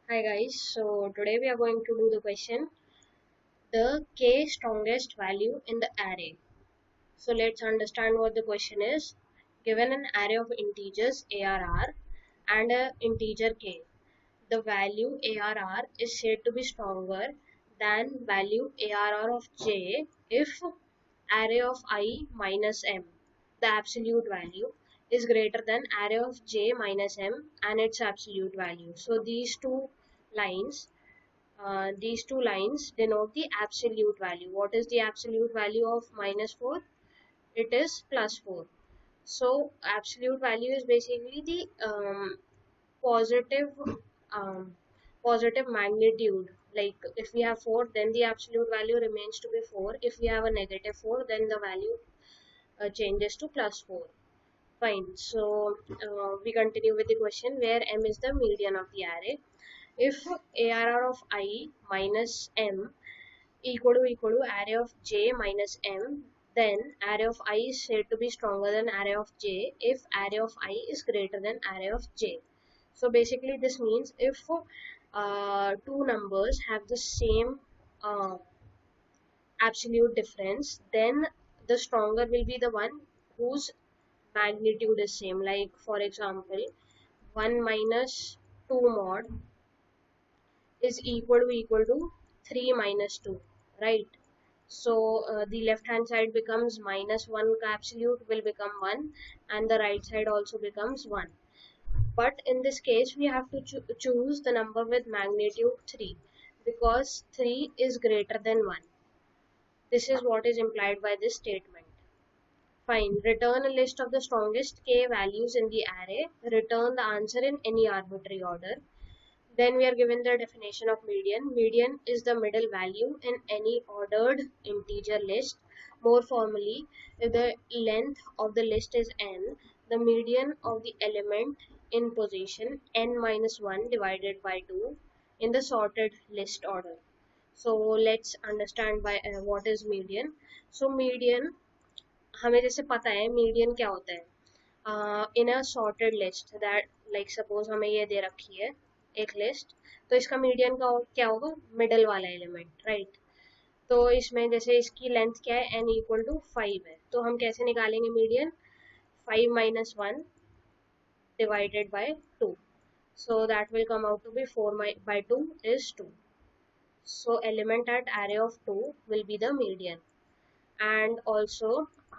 Hi guys, so today we are going to do the question the k strongest value in the array. So let's understand what the question is. Given an array of integers ARR and a integer k, the value ARR is said to be stronger than value ARR of j if array of I minus m, the absolute value, is greater than array of j minus m and its absolute value. So these two lines denote the absolute value. What is the absolute value of minus 4? It is plus 4. So absolute value is basically the positive um, positive magnitude. Like if we have 4, then the absolute value remains to be 4. If we have a negative 4, then the value changes to plus 4. Fine. So we continue with the question where m is the median of the array. If ARR of I minus m equal to array of j minus m, then array of I is said to be stronger than array of j if array of I is greater than array of j. So basically this means if two numbers have the same uh, absolute difference, then the stronger will be the one whose magnitude is same. Like for example, 1 minus 2 mod is equal to 3 minus 2, right? So the left hand side becomes minus 1 absolute will become 1 and the right side also becomes 1. But in this case we have to choose the number with magnitude 3 because 3 is greater than 1. This is what is implied by this statement. Fine. Return a list of the strongest k values in the array. Return the answer in any arbitrary order. Then we are given the definition of median. Median is the middle value in any ordered integer list. More formally, if the length of the list is n, the median of the element in position n minus 1 divided by 2 in the sorted list order. So let's understand by what is median. So median हमें जैसे पता है median क्या होता है in a sorted list that like suppose हमें ये दे रखी है एक लिस्ट तो इसका मीडियन का क्या होगा मिडल वाला एलिमेंट राइट तो इसमें जैसे इसकी लेंथ क्या है n इक्वल टू 5 है तो हम कैसे निकालेंगे median 5 minus 1 divided by 2 so that will come out to be 4 by 2 is 2 so element at array of 2 will be the median and also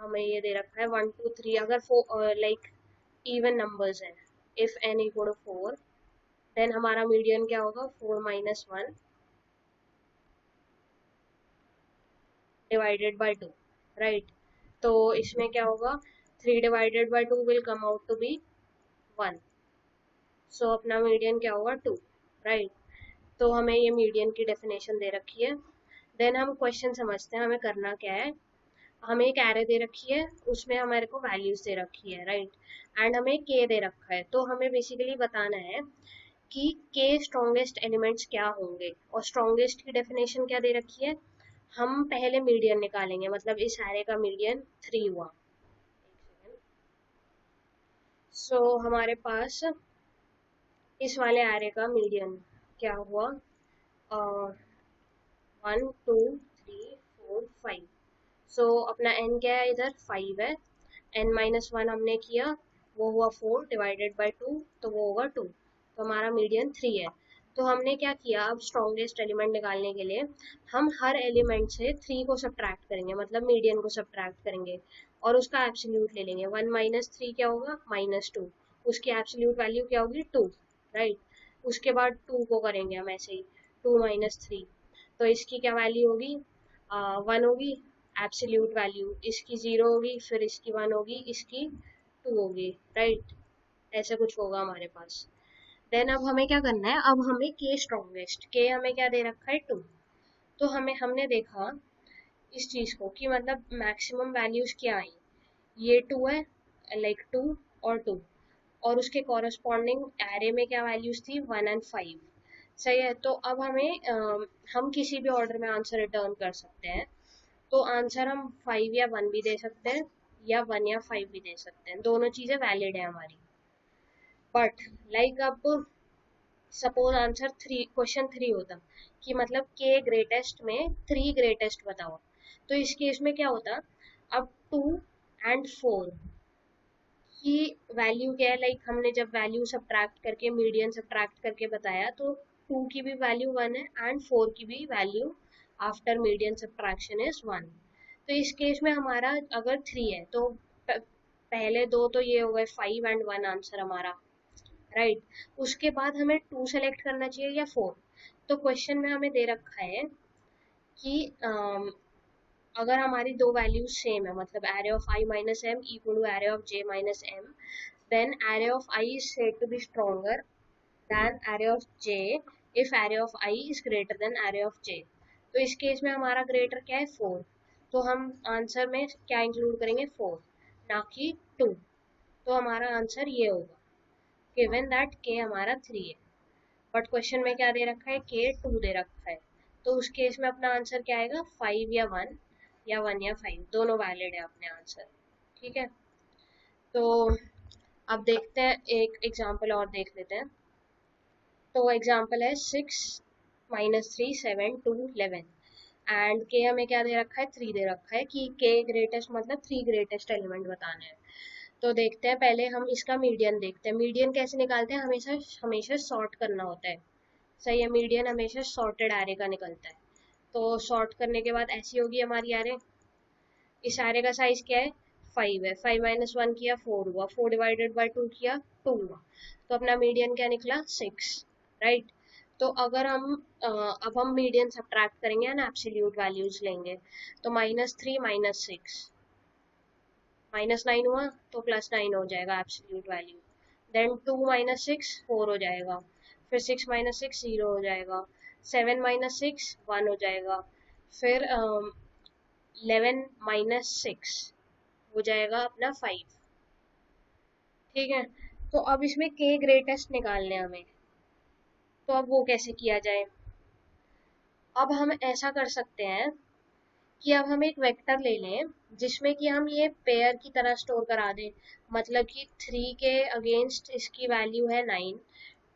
हमें ये दे रखा है 1 2 3 अगर लाइक इवन नंबर्स हैं if n equal to 4 then हमारा median क्या होगा 4 minus 1 divided by 2 right तो इसमें क्या होगा 3 divided by 2 will come out to be 1 so अपना मीडियन क्या होगा 2 राइट तो हमें ये मीडियन की डेफिनेशन दे रखी है देन हम क्वेश्चन समझते हैं हमें करना क्या है हमें एक एरे दे रखी है उसमें हमारे को वैल्यूज दे रखी है राइट एंड हमें के दे रखा है तो हमें बेसिकली बताना है कि के स्ट्रॉन्गेस्ट एलिमेंट्स क्या होंगे और स्ट्रॉन्गेस्ट की डेफिनेशन क्या दे रखी है हम पहले मीडियन निकालेंगे मतलब इस एरे का मीडियन 3 हुआ सो हमारे पास इस वाले एरे का मीडियन क्या हुआ 1 2 3 4 5 सो अपना n क्या है इधर 5 है n माइनस 1 हमने किया वो हुआ 4 डिवाइडेड बाय 2 तो वो होगा 2 तो हमारा मीडियन 3 है तो हमने क्या किया अब स्ट्रॉन्गेस्ट एलिमेंट निकालने के लिए हम हर एलिमेंट से 3 को सब्ट्रैक्ट करेंगे मतलब मीडियन को सब्ट्रैक्ट करेंगे और उसका एब्सोल्यूट ले लेंगे 1 माइनस 3 क्या होगा माइनस 2 उसकी एब्सोल्यूट वैल्यू क्या होगी 2 राइट उसके बाद 2 को करेंगे हम ऐसे ही 2 माइनस 3 तो इसकी क्या वैल्यू होगी 1 होगी एब्सोल्यूट वैल्यू इसकी 0 होगी फिर इसकी 1 होगी इसकी 2 होगी राइट ऐसे कुछ होगा हमारे पास देन अब हमें क्या करना है अब हमें के स्ट्रॉन्गेस्ट के हमें क्या दे रखा है 2 तो हमने देखा इस चीज को कि मतलब मैक्सिमम वैल्यूज क्या आई ये 2 है लाइक 2 और 2 और उसके कॉरस्पॉन्डिंग एरे में क्या वैल्यूज थी 1 एंड 5 सही है तो अब हम किसी भी ऑर्डर में आंसर रिटर्न कर सकते हैं तो आंसर हम 5 या 1 भी दे सकते हैं या 1 या 5 भी दे सकते हैं दोनों चीजें वैलिड है हमारी बट लाइक अब सपोज आंसर क्वेश्चन 3 होता कि मतलब के ग्रेटेस्ट में 3 ग्रेटेस्ट बताओ, तो इस केस में क्या होता, अब 2 एंड 4 की वैल्यू क्या है, लाइक हमने जब वैल्यू सब्ट्रैक्ट करके मीडियन सब्ट्रैक्ट करके बताया तो 2 की भी वैल्यू 1 है एंड 4 की भी value after median subtraction is 1। तो इस केस में हमारा अगर 3 है तो पहले दो तो ये हो गए 5 एंड 1 आंसर हमारा, राइट। उसके बाद हमें 2 सेलेक्ट करना चाहिए या 4। तो क्वेश्चन में हमें दे रखा है कि अगर हमारी दो वैल्यूज सेम है, मतलब array of I minus m equal to array of j minus m, then array of I is said to be stronger than array of j if array of I is greater than array of j। तो इस case में हमारा greater क्या है 4, तो हम answer में क्या इंक्लूड करेंगे 4 ना कि 2। तो हमारा आंसर ये होगा गिवन दैट k हमारा 3 है, बट क्वेश्चन में क्या दे रखा है k 2 दे रखा है। तो उस केस में अपना आंसर क्या आएगा 5 या 1 या 1 या 5 दोनों वैलिड है अपने आंसर। ठीक है, तो अब देखते हैं एक एग्जांपल और देख लेते हैं। तो एग्जांपल है 6 माइनस 3 7 2 11 एंड के हमें क्या दे रखा है 3 दे रखा है कि के ग्रेटेस्ट मतलब 3 ग्रेटेस्ट एलिमेंट बताने हैं। तो देखते हैं, पहले हम इसका मीडियन देखते हैं। मीडियन कैसे निकालते हैं, हमेशा हमेशा सॉर्ट करना होता है, सही है। मीडियन हमेशा सॉर्टेड एरे का निकलता है। तो सॉर्ट करने के बाद ऐसी होगी हमारी एरे, इस एरे का साइज क्या है 5 है, 5 माइनस 1 किया 4 हुआ, 4 डिवाइडेड बाई 2 किया 2 हुआ, तो अपना मीडियन क्या निकला 6, राइट। तो अगर हम अब हम मीडियन सब्ट्रैक्ट करेंगे ना एब्सोल्यूट वैल्यूज लेंगे, तो -3 -6 -9 हुआ तो +9 हो जाएगा एब्सोल्यूट वैल्यू, देन 2 -6 4 हो जाएगा, फिर 6 -6 0 हो जाएगा, 7 -6 1 हो जाएगा, फिर 11 -6 हो जाएगा अपना 5। ठीक है, तो अब इसमें के ग्रेटेस्ट निकालने हैं हमें, तो अब वो कैसे किया जाए। अब हम ऐसा कर सकते हैं कि अब हम एक वेक्टर ले लें जिसमें कि हम ये पेयर की तरह स्टोर करा दें, मतलब कि 3 के अगेंस्ट इसकी वैल्यू है 9,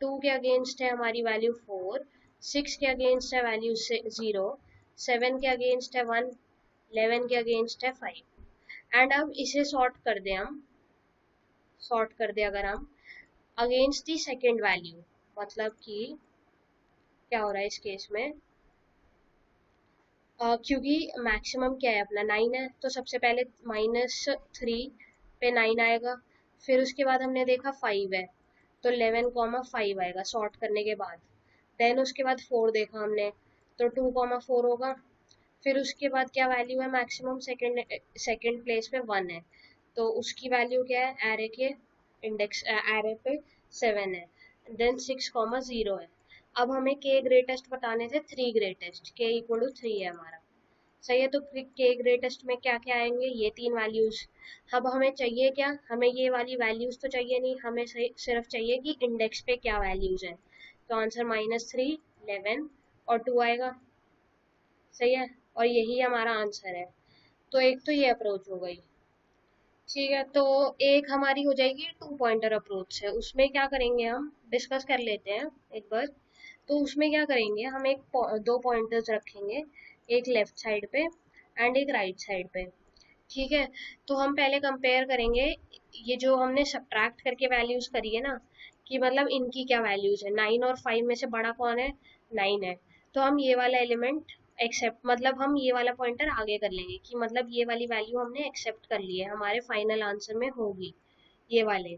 2 के अगेंस्ट है हमारी वैल्यू 4, 6 के अगेंस्ट है वैल्यू 0, 7 के अगेंस्ट है 1, 11 के अगेंस्ट है 5। एंड अब इसे सॉर्ट कर दें हम, सॉर्ट कर दे अगर हम अगेंस्ट दी सेकेंड वैल्यू, मतलब कि क्या हो रहा है इस केस में, क्योंकि मैक्सिमम क्या है अपना 9 है, तो सबसे पहले -3 पे 9 आएगा, फिर उसके बाद हमने देखा 5 है तो 11,5 आएगा सॉर्ट करने के बाद, देन उसके बाद 4 देखा हमने तो 2,4 होगा, फिर उसके बाद क्या वैल्यू है मैक्सिमम सेकेंड प्लेस पे 1 है, तो उसकी वैल्यू क्या है एरे के इंडेक्स एरे पे 7 है, देन 6,0 है। अब हमें के ग्रेटेस्ट बताने थे 3 ग्रेटेस्ट, के इक्वल टू 3 है हमारा, सही है। तो के ग्रेटेस्ट में क्या क्या आएंगे ये 3 वैल्यूज। अब हमें चाहिए क्या, हमें ये वाली वैल्यूज तो चाहिए नहीं, हमें सिर्फ चाहिए कि इंडेक्स पे क्या वैल्यूज है। तो आंसर -3 11 और 2 आएगा, सही है, और यही हमारा आंसर है। तो एक तो ये अप्रोच हो गई, ठीक है। तो एक हमारी हो जाएगी 2 पॉइंटर अप्रोच है, उसमें क्या करेंगे हम डिस्कस कर लेते हैं एक बार। तो उसमें क्या करेंगे हम एक दो पॉइंटर्स रखेंगे, एक लेफ्ट साइड पे एंड एक राइट साइड पे, ठीक है। तो हम पहले कंपेयर करेंगे ये जो हमने सब्ट्रैक्ट करके वैल्यूज करी है ना, कि मतलब इनकी क्या वैल्यूज है, 9 और 5 में से बड़ा कौन है 9 है, तो हम ये वाला एलिमेंट एक्सेप्ट, मतलब हम ये वाला पॉइंटर आगे कर लेंगे कि मतलब ये वाली वैल्यू हमने एक्सेप्ट कर ली है, हमारे फाइनल आंसर में होगी ये वाले,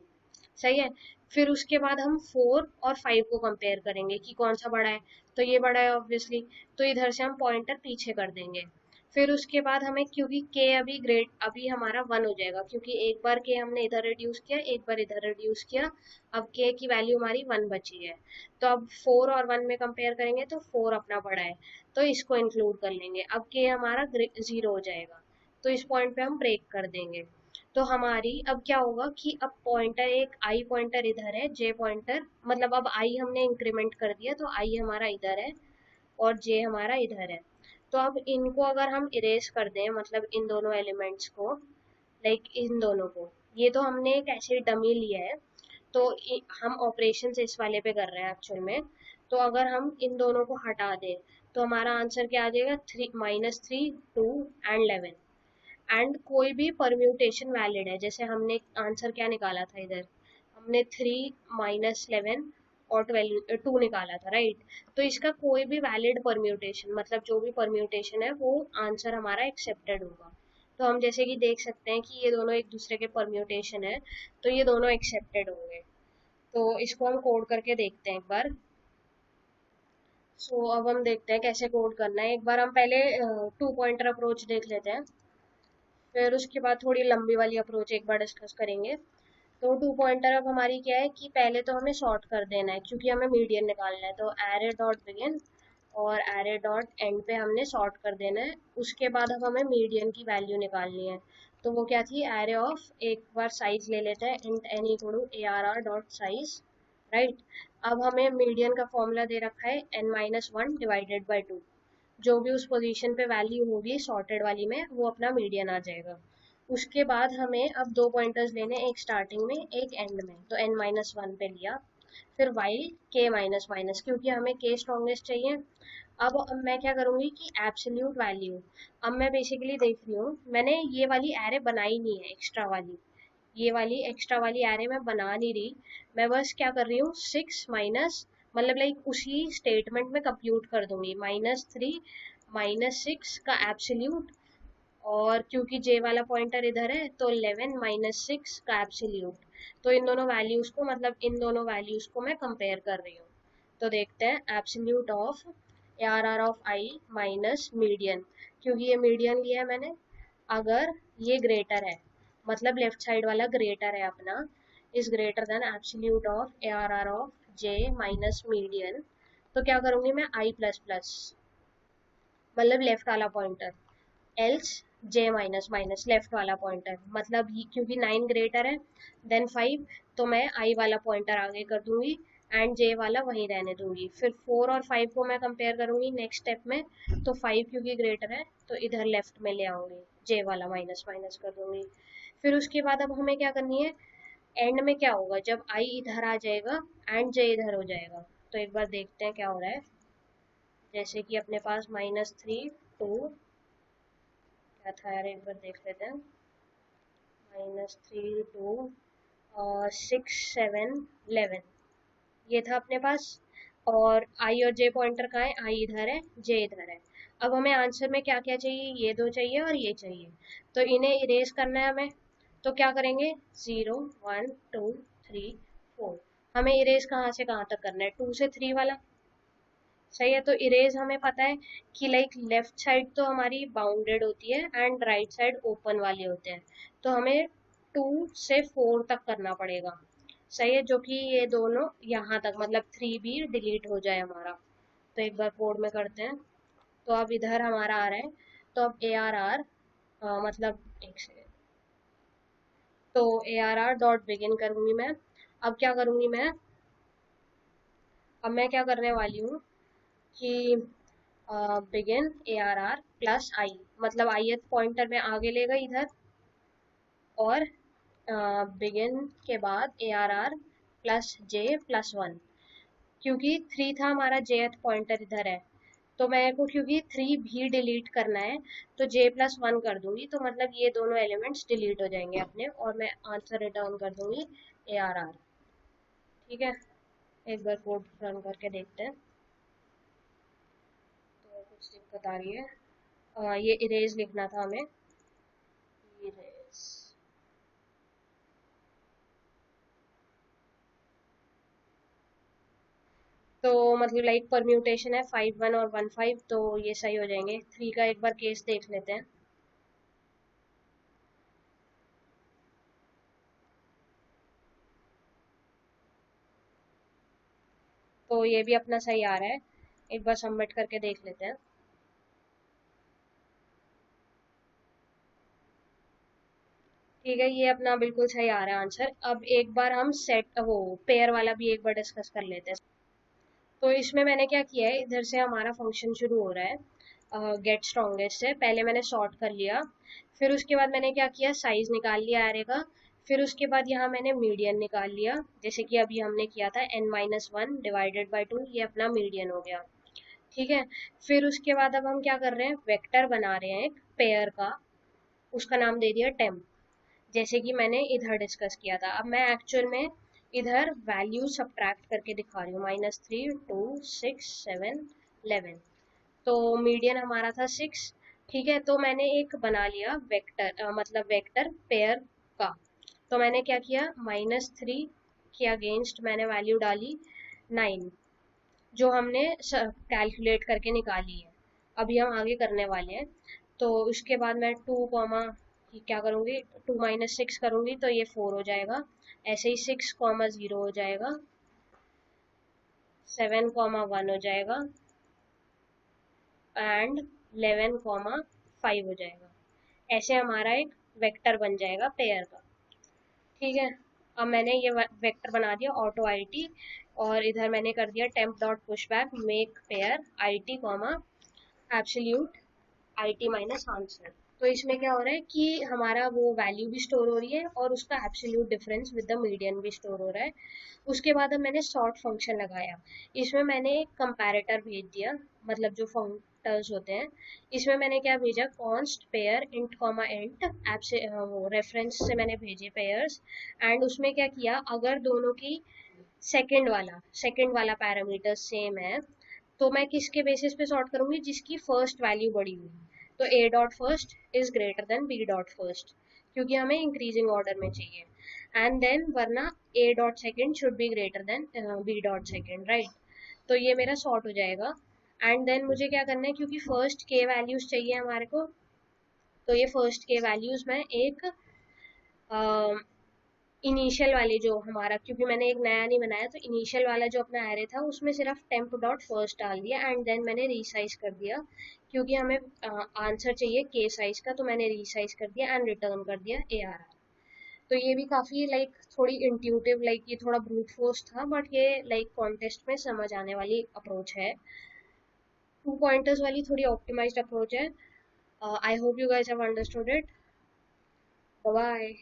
सही है। फिर उसके बाद हम 4 और 5 को कंपेयर करेंगे कि कौन सा बड़ा है, तो ये बड़ा है ऑब्वियसली, तो इधर से हम पॉइंटर पीछे कर देंगे। फिर उसके बाद हमें, क्योंकि के अभी ग्रेड अभी हमारा 1 हो जाएगा, क्योंकि एक बार के हमने इधर रिड्यूस किया एक बार इधर रिड्यूस किया, अब के की वैल्यू हमारी 1 बची है। तो अब 4 और 1 में कंपेयर करेंगे तो 4 अपना बड़ा है, तो इसको इंक्लूड कर लेंगे, अब के हमारा 0 हो जाएगा, तो इस पॉइंट पे हम ब्रेक कर देंगे। तो हमारी अब क्या होगा कि अब पॉइंटर एक आई पॉइंटर इधर है, जे पॉइंटर मतलब अब आई हमने इंक्रीमेंट कर दिया तो आई हमारा इधर है और जे हमारा इधर है। तो अब इनको अगर हम इरेज कर दें, मतलब इन दोनों एलिमेंट्स को, लाइक इन दोनों को, ये तो हमने एक ऐसे डमी लिया है, तो हम ऑपरेशंस इस वाले पे कर रहे हैं एक्चुअल में। तो अगर हम इन दोनों को हटा दें तो हमारा आंसर क्या आ जाएगा, -3, 2 एंड 11। एंड कोई भी परम्यूटेशन वैलिड है, जैसे हमने आंसर क्या निकाला था इधर, हमने 3 -11 और 2 निकाला था, राइट। तो इसका कोई भी वैलिड परम्यूटेशन, मतलब जो भी परम्यूटेशन है वो आंसर हमारा एक्सेप्टेड होगा। तो हम जैसे कि देख सकते हैं कि ये दोनों एक दूसरे के परम्यूटेशन है, तो ये दोनों एक्सेप्टेड होंगे। तो इसको हम कोड करके देखते हैं एक बार। सो अब हम देखते हैं कैसे कोड करना है। एक बार हम पहले 2 पॉइंटर अप्रोच देख लेते हैं, फिर उसके बाद थोड़ी लंबी वाली अप्रोच एक बार डिस्कस करेंगे। तो 2 पॉइंटर अब हमारी क्या है कि पहले तो हमें सॉर्ट कर देना है क्योंकि हमें मीडियन निकालना है। तो एरे डॉट बिगिन और एरे डॉट एंड पे हमने सॉर्ट कर देना है। उसके बाद अब हमें मीडियन की वैल्यू निकालनी है। तो वो क्या थी, एरे ऑफ, एक बार साइज ले लेते हैं, int n equal to ARR dot size, right. अब हमें मीडियन का फॉर्मूला दे रखा है n-1 डिवाइडेड बाई 2। जो भी उस पोजीशन पे वैल्यू होगी सॉर्टेड वाली में वो अपना मीडियन आ जाएगा। उसके बाद हमें अब 2 पॉइंटर्स लेने, एक स्टार्टिंग में एक एंड में। तो n-1 पे लिया, फिर वाइल k माइनस माइनस, क्योंकि हमें k स्ट्रॉन्गेस्ट चाहिए। अब मैं क्या करूंगी कि एब्सोल्यूट वैल्यू, अब मैं बेसिकली देख रही हूँ, मैंने ये वाली एरे बनाई नहीं है एक्स्ट्रा वाली, ये वाली एक्स्ट्रा वाली एरे मैं बना नहीं रही। मैं बस क्या कर रही हूँ, 6 माइनस, मतलब लाइक उसी स्टेटमेंट में कंप्यूट कर दूंगी, -3 -6 का एब्सोल्यूट, और क्योंकि जे वाला पॉइंटर इधर है तो 11 -6 का एब्सोल्यूट। तो इन दोनों वैल्यूज को, मतलब इन दोनों वैल्यूज को मैं कंपेयर कर रही हूँ। तो देखते हैं, absolute of ARR of I minus median, क्योंकि ये मीडियन लिया है मैंने, अगर ये ग्रेटर है, मतलब लेफ्ट साइड वाला ग्रेटर है अपना, is greater then absolute of ARR of J minus median, तो क्या करूंगी मैं, आई प्लस प्लस, मतलब लेफ्ट वाला पॉइंटर, एल्स जे माइनस माइनस लेफ्ट वाला पॉइंटर, मतलब क्योंकि 9 ग्रेटर है देन 5, तो मैं आई वाला पॉइंटर आगे कर दूंगी एंड जे वाला वहीं रहने दूंगी। फिर 4 और 5 को मैं कंपेयर करूंगी नेक्स्ट स्टेप में, तो 5 क्योंकि ग्रेटर है तो इधर लेफ्ट में ले आऊंगी, जे वाला माइनस माइनस कर दूंगी। फिर उसके बाद अब हमें क्या करनी है, एंड में क्या होगा, जब आई इधर आ जाएगा एंड जे इधर हो जाएगा। तो एक बार देखते हैं क्या हो रहा है। जैसे कि अपने पास -3 2 क्या था यार, एक बार देख लेते हैं, -3 2 और 6 7 11, ये था अपने पास। और आई और जे पॉइंटर कहाँ है, आई इधर है, जे इधर है। अब हमें आंसर में क्या क्या चाहिए, ये दो चाहिए और ये चाहिए, तो इन्हें इरेज करना है हमें। तो क्या करेंगे, 0 1 2 3 4, हमें इरेज कहाँ से कहाँ तक करना है, 2 से 3 वाला, सही है। तो इरेज हमें पता है कि लाइक लेफ्ट साइड तो हमारी बाउंडेड होती है एंड राइट साइड ओपन वाले होते हैं, तो हमें 2 से 4 तक करना पड़ेगा, सही है, जो कि ये दोनों यहाँ तक, मतलब 3 भी डिलीट हो जाए हमारा। तो एक बार कोड में करते हैं। तो अब इधर हमारा आ रहा है, तो अब ARR, मतलब एक सेकेंड, तो ARR डॉट बिगिन करूंगी मैं। अब क्या करूंगी मैं, अब मैं क्या करने वाली हूँ कि बिगिन ARR प्लस आई, मतलब आई पॉइंटर में आगे लेगा इधर, और बिगिन के बाद ARR प्लस जे प्लस 1, क्योंकि 3 था हमारा, जेथ पॉइंटर इधर है, तो मेरे को क्योंकि 3 भी डिलीट करना है तो जे प्लस 1 कर दूंगी, तो मतलब ये दोनों एलिमेंट्स डिलीट हो जाएंगे अपने, और मैं आंसर रिटर्न कर दूंगी ARR। ठीक है, एक बार कोड रन करके देखते हैं। तो कुछ दिक्कत आ रही है, ये इरेज लिखना था हमें, इरेज। तो मतलब लाइक परम्यूटेशन है 5 1 और 1 5, तो ये सही हो जाएंगे। 3 का एक बार केस देख लेते हैं। तो ये भी अपना सही आ रहा है, एक बार सबमिट करके देख लेते हैं। ठीक है, ये अपना बिल्कुल सही आ रहा है आंसर। अब एक बार हम सेट, वो पेयर वाला भी एक बार डिस्कस कर लेते हैं। तो इसमें मैंने क्या किया है, इधर से हमारा फंक्शन शुरू हो रहा है गेट स्ट्रॉन्गेस्ट से, पहले मैंने सॉर्ट कर लिया, फिर उसके बाद मैंने क्या किया, साइज निकाल लिया एरे का, फिर उसके बाद यहाँ मैंने मीडियन निकाल लिया, जैसे कि अभी हमने किया था n-1 डिवाइडेड बाई 2, ये अपना मीडियन हो गया। ठीक है, फिर उसके बाद अब हम क्या कर रहे हैं, वेक्टर बना रहे हैं एक पेयर का, उसका नाम दे दिया टेम्प, जैसे कि मैंने इधर डिस्कस किया था। अब मैं एक्चुअल में इधर वैल्यू सब्ट्रैक्ट करके दिखा रही हूँ, -3 2 6 7 11, तो मीडियन हमारा था 6। ठीक है, तो मैंने एक बना लिया वेक्टर, मतलब वेक्टर पेयर का। तो मैंने क्या किया, -3 के अगेंस्ट मैंने वैल्यू डाली 9, जो हमने कैलकुलेट करके निकाली है, अभी हम आगे करने वाले हैं। तो उसके बाद मैं 2 कॉमा क्या करूँगी, 2 - 6 करूँगी तो ये 4 हो जाएगा, ऐसे ही 6 कॉमा 0 हो जाएगा, 7 कॉमा 1 हो जाएगा एंड 11 कॉमा 5 हो जाएगा। ऐसे हमारा एक वेक्टर बन जाएगा पेयर का। ठीक है, अब मैंने ये वेक्टर बना दिया ऑटो आई टी, और इधर मैंने कर दिया temp dot push back make pair I T comma absolute I T minus answer. तो इसमें क्या हो रहा है कि हमारा वो वैल्यू भी स्टोर हो रही है और उसका absolute difference with the median भी स्टोर हो रहा है। उसके बाद अब मैंने सॉर्ट फंक्शन लगाया, इसमें मैंने एक कंपैरेटर भेज दिया, मतलब जो फंक्टर्स होते हैं, इसमें मैंने क्या भेजा, const pair int comma int app से वो रेफरेंस से मैंने भेजे पेयर्स, एंड उसमें क्या किया, अगर दोनों की सेकंड वाला पैरामीटर सेम है तो मैं किसके बेसिस पे सॉर्ट करूंगी, जिसकी फर्स्ट वैल्यू बड़ी हुई, तो a dot first is greater than b dot first, क्योंकि हमें इंक्रीजिंग ऑर्डर में चाहिए, एंड देन वरना a dot second should be greater than b dot second, right. तो ये मेरा सॉर्ट हो जाएगा। एंड देन मुझे क्या करना है, क्योंकि फर्स्ट के वैल्यूज चाहिए हमारे को, तो ये फर्स्ट के वैल्यूज मैं एक इनिशियल वाली जो हमारा, क्योंकि मैंने एक नया नहीं बनाया, तो इनिशियल वाला जो अपना एरे था उसमें सिर्फ टेम्प डॉट फर्स्ट डाल दिया, एंड देन मैंने रीसाइज कर दिया, क्योंकि हमें आंसर चाहिए के साइज का, तो मैंने रीसाइज कर दिया एंड रिटर्न कर दिया ARR। तो ये भी काफी लाइक थोड़ी इंट्यूटिव, लाइक ये थोड़ा ब्रूट फोर्स था, बट ये लाइक कॉन्टेस्ट में समझ आने वाली अप्रोच है, 2 पॉइंटर्स वाली थोड़ी ऑप्टिमाइज्ड अप्रोच है। I hope you guys have understood it. Bye.